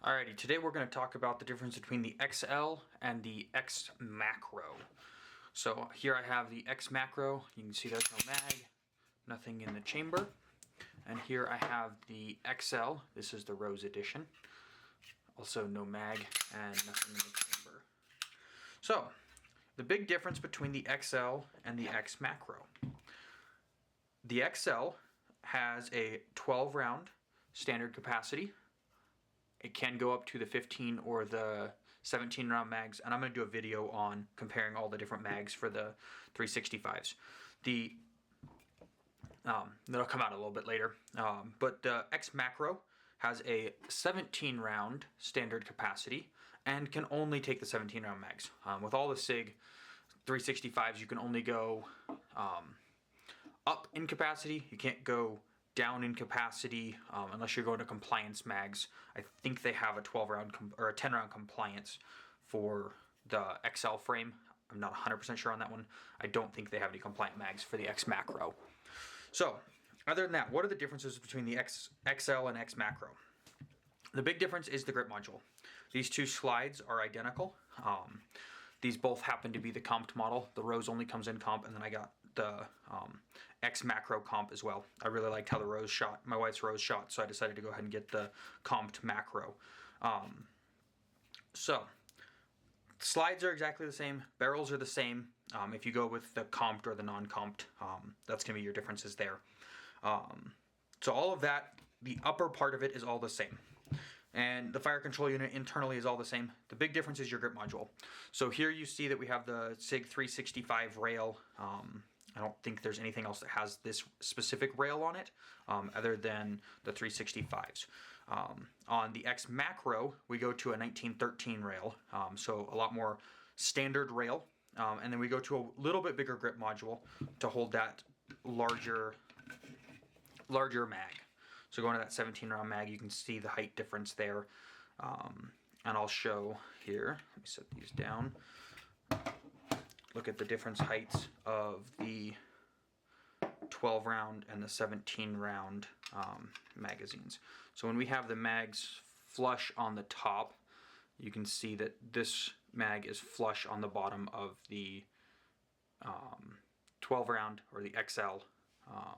Alrighty, today we're going to talk about the difference between the XL and the X-MACRO. So here I have the X-MACRO. You can see there's no mag, nothing in the chamber. And here I have the XL. This is the Rose Edition. Also no mag and nothing in the chamber. So, the big difference between the XL and the X-MACRO. The XL has a 12 round standard capacity. It can go up to the 15 or the 17 round mags, and I'm going to do a video on comparing all the different mags for the 365s. That'll come out a little bit later. But the X-MACRO has a 17 round standard capacity and can only take the 17 round mags. With all the Sig 365s, you can only go up in capacity. You can't go down in capacity unless you're going to compliance mags. I think they have a 12 round or a 10 round compliance for the XL frame. I'm not 100% sure on that one. I don't think they have any compliant mags for the X-MACRO. So, other than that, what are the differences between the XL and X-MACRO? The big difference is the grip module. These two slides are identical. These both happen to be the comped model. The Rose only comes in comp, and then I got the X-MACRO comp as well. I really liked how the Rose shot. My wife's Rose shot, so I decided to go ahead and get the comped macro. So, slides are exactly the same. Barrels are the same. If you go with the comped or the non-comped, that's going to be your differences there. So all of that, the upper part of it is all the same. And the fire control unit internally is all the same. The big difference is your grip module. So here you see that we have the Sig 365 rail. I don't think there's anything else that has this specific rail on it other than the 365s. On the X-MACRO, we go to a 1913 rail, so a lot more standard rail. And then we go to a little bit bigger grip module to hold that larger mag. So going to that 17 round mag, you can see the height difference there. And I'll show here. Let me set these down. Look at the difference heights of the 12 round and the 17 round magazines. So when we have the mags flush on the top, you can see that this mag is flush on the bottom of the 12 round or the XL.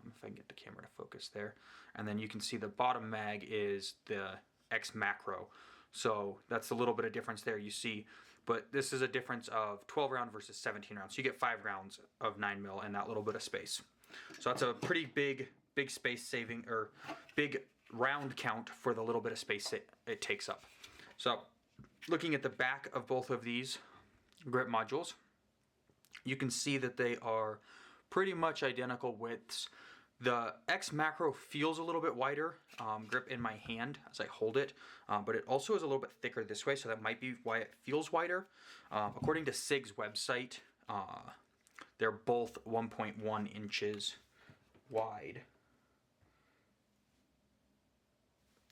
If I can get the camera to focus there. And then you can see the bottom mag is the X-MACRO. So that's a little bit of difference there you see. But this is a difference of 12 round versus 17 rounds. So you get 5 rounds of 9mm and that little bit of space. So that's a pretty big space saving, or big round count for the little bit of space it takes up. So looking at the back of both of these grip modules, you can see that they are pretty much identical widths. The X-MACRO feels a little bit wider grip in my hand as I hold it, but it also is a little bit thicker this way, so that might be why it feels wider. According to Sig's website, they're both 1.1 inches wide.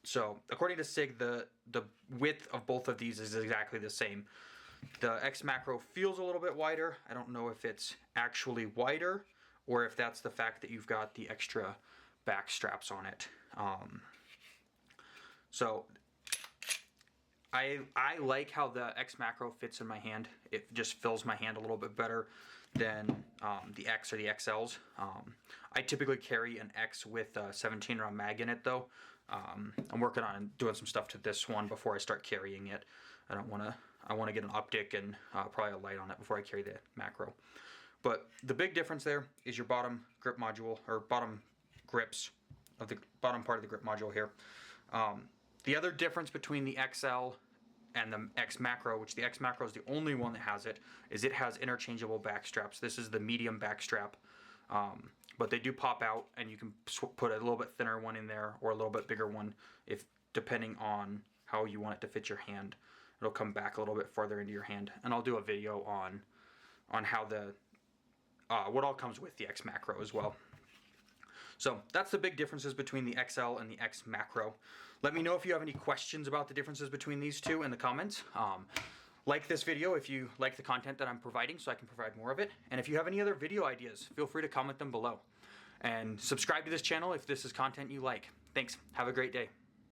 So according to Sig, the width of both of these is exactly the same. The X-MACRO feels a little bit wider. I don't know if it's actually wider or if that's the fact that you've got the extra back straps on it. So I like how the X-MACRO fits in my hand. It just fills my hand a little bit better than the X or the XLs. I typically carry an X with a 17 round mag in it though. I'm working on doing some stuff to this one before I start carrying it. I want to get an optic and probably a light on it before I carry the macro. But the big difference there is your bottom grip module, or bottom grips of the bottom part of the grip module here. The other difference between the XL and the X-MACRO, which the X-MACRO is the only one that has it, is it has interchangeable back straps. This is the medium back strap, but they do pop out, and you can put a little bit thinner one in there or a little bit bigger one, if depending on how you want it to fit your hand. It'll come back a little bit farther into your hand, and I'll do a video on how the what all comes with the X-MACRO as well. So that's the big differences between the XL and the X-MACRO. Let me know if you have any questions about the differences between these two in the comments. Like this video if you like the content that I'm providing, so I can provide more of it. And if you have any other video ideas, feel free to comment them below. And subscribe to this channel if this is content you like. Thanks. Have a great day.